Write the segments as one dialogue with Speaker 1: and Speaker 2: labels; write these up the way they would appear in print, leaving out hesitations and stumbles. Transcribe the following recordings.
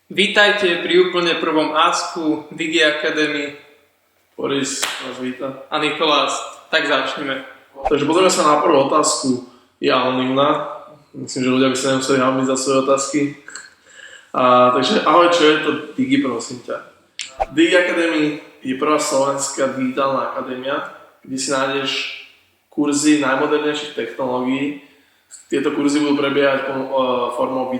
Speaker 1: Vítajte pri úplne prvom Asku Digi Academy.
Speaker 2: Boris vás víta.
Speaker 1: A Nikolás, tak začneme.
Speaker 2: Takže pozrieme sa na prvú otázku. Je anonymná. Myslím, že ľudia by sa nemuseli hambiť za svoje otázky. Takže ahoj, čo je to Digi, prosím ťa? Digi Academy je prvá slovenská digitálna akadémia, kde si nájdeš kurzy najmodernejších technológií. Tieto kurzy budú prebiehať formou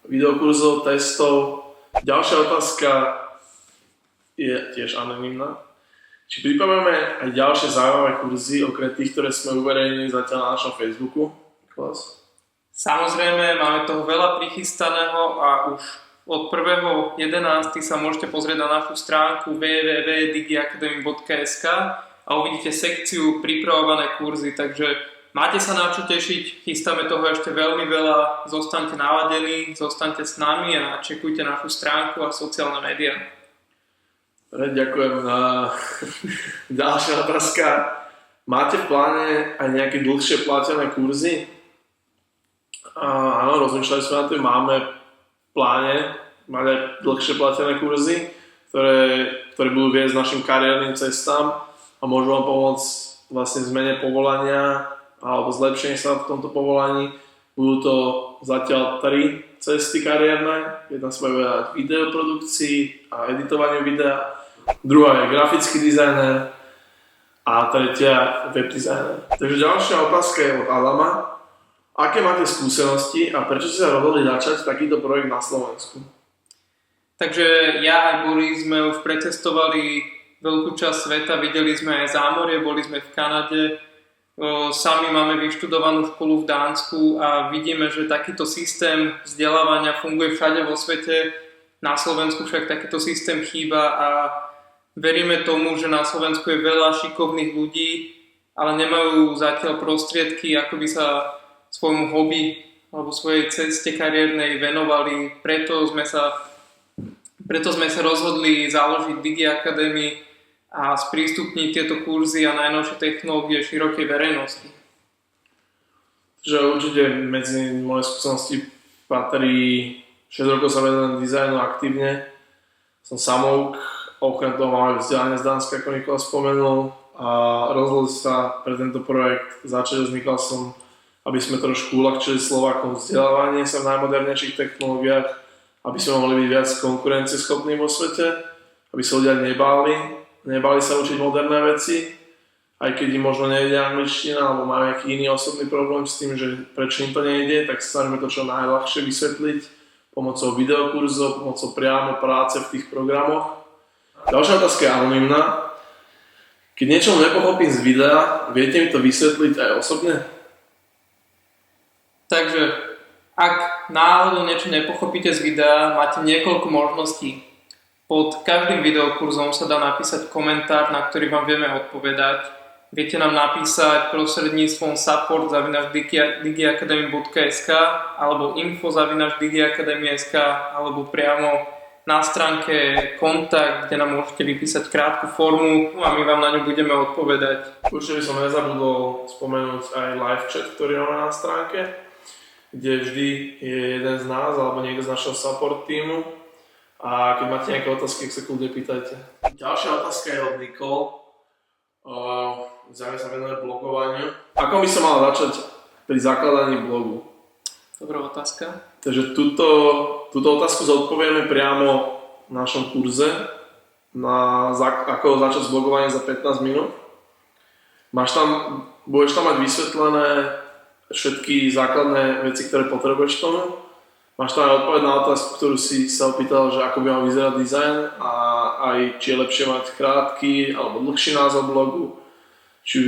Speaker 2: videokurzov, testov. Ďalšia otázka je tiež anonymná. Či pripravujeme aj ďalšie zaujímavé kurzy, okrem tých, ktoré sme uverejnili zatiaľ na našom Facebooku? Klas.
Speaker 1: Samozrejme, máme toho veľa prichystaného a už od 1.11. sa môžete pozrieť na našu stránku www.digiacademy.sk a uvidíte sekciu pripravované kurzy, takže máte sa na čo tešiť, chystáme toho ešte veľmi veľa, zostaňte naladení, zostaňte s nami a čekujte našu stránku a sociálne médiá.
Speaker 2: Ďakujem. Ďalšia otázka. Máte v pláne aj nejaké dlhšie platené kurzy? Áno, rozmýšľali sme na tým, máme v pláne mať aj dlhšie platené kurzy, ktoré budú viesť našim kariérnym cestám a môžu vám pomôcť vlastne zmene povolania alebo zlepšenie sa v tomto povolaní. Budú to zatiaľ 3 cesty kariérne. Jedna sa bude venovať videoprodukcii a editovaniu videa, druhá je grafický dizajner a tretia web dizajner. Takže ďalšia otázka je od Adama. Aké máte skúsenosti a prečo ste sa rozhodli začať takýto projekt na Slovensku?
Speaker 1: Takže ja aj Boris sme už pretestovali veľkú časť sveta, videli sme aj zámorie, boli sme v Kanade, sami máme vyštudovanú školu v Dánsku a vidíme, že takýto systém vzdelávania funguje všade vo svete. Na Slovensku však takýto systém chýba a veríme tomu, že na Slovensku je veľa šikovných ľudí, ale nemajú zatiaľ prostriedky, ako by sa svojmu hobby alebo svojej ceste kariérnej venovali. Preto sme sa rozhodli založiť Digi Academy a sprístupniť tieto kurzy a najnovšie technológie širokej verejnosti.
Speaker 2: Že určite medzi moje skúsenosti patrí 6 rokov sa venujem dizajnu aktívne. Som samouk, okrem toho mám aj vzdelanie z Dánska, ako Nikola spomenul, a rozhodol sa pre tento projekt začať s Nikolasom, aby sme trošku uľahčili Slovákom vzdelávanie sa v najmodernejších technológiách, aby sme mohli byť viac konkurencieschopní vo svete, aby sa ľudia nebali sa učiť moderné veci, aj keď im možno nejde angličtina alebo majú nejaký iný osobný problém s tým, že prečo im to nejde, tak sa snažíme to čo najľahšie vysvetliť pomocou videokurzov, pomocou priamo práce v tých programoch. Ďalšia otázka je anonymná. Keď niečo nepochopím z videa, viete mi to vysvetliť aj osobne?
Speaker 1: Takže ak náhodou niečo nepochopíte z videa, máte niekoľko možností. Pod každým videokurzom sa dá napísať komentár, na ktorý vám vieme odpovedať. Viete nám napísať prostredníctvom support@digiacademy.sk alebo info@digiacademy.sk alebo priamo na stránke kontakt, kde nám môžete vypísať krátku formu a my vám na ňu budeme odpovedať.
Speaker 2: Určite by som nezabudol spomenúť aj live chat, ktorý máme na stránke, kde vždy je jeden z nás alebo niekto z našho support týmu. A keď máte nejaké otázky, sa kľudne pýtajte. Ďalšia otázka je od Nicole. Zaujímavé sa venuje blogovaniu. Ako by som mal začať pri zakladaní blogu?
Speaker 1: Dobrá otázka.
Speaker 2: Takže túto otázku zodpovieme priamo v našom kurze ako začať s blogovaním za 15 minút. Budeš tam mať vysvetlené všetky základné veci, ktoré potrebuješ k tomu. Máš tam aj odpoveď na otázku, ktorú si sa opýtal, že ako by mal vyzerať dizajn a aj či je lepšie mať krátky alebo dlhší názov blogu, či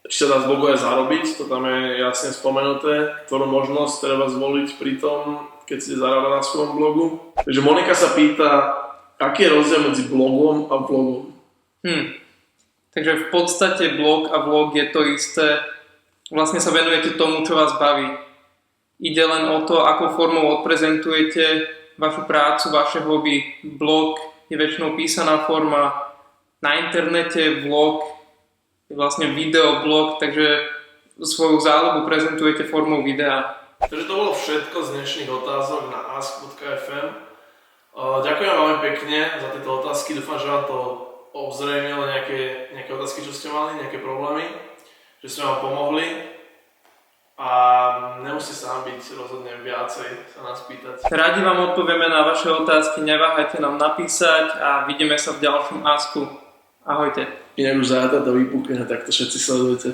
Speaker 2: sa dá z blogu aj zarobiť, to tam je jasne spomenuté, ktorú možnosť treba zvoliť pri tom, keď si zarába na svojom blogu. Takže Monika sa pýta, aký je rozdiel medzi blogom a vlogom?
Speaker 1: Takže v podstate blog a vlog je to isté. Vlastne sa venujete tomu, čo vás baví. Ide len o to, akou formou odprezentujete vašu prácu, vaše hobby. Blog je väčšinou písaná forma na internete, vlog je vlastne videoblog, takže svoju záľubu prezentujete formou videa.
Speaker 2: Takže to bolo všetko z dnešných otázok na ask.fm. Ďakujem veľmi pekne za tieto otázky, dúfam, že vám to obzrejmilo nejaké otázky, čo ste mali, nejaké problémy, že sme vám pomohli a nemusíte sa nám byť rozhodne viacej sa nás pýtať.
Speaker 1: Radi vám odpovieme na vaše otázky, neváhajte nám napísať a vidíme sa v ďalšom Asku. Ahojte.
Speaker 2: Inak už zajtra to vypukne, tak to všetci sledujte.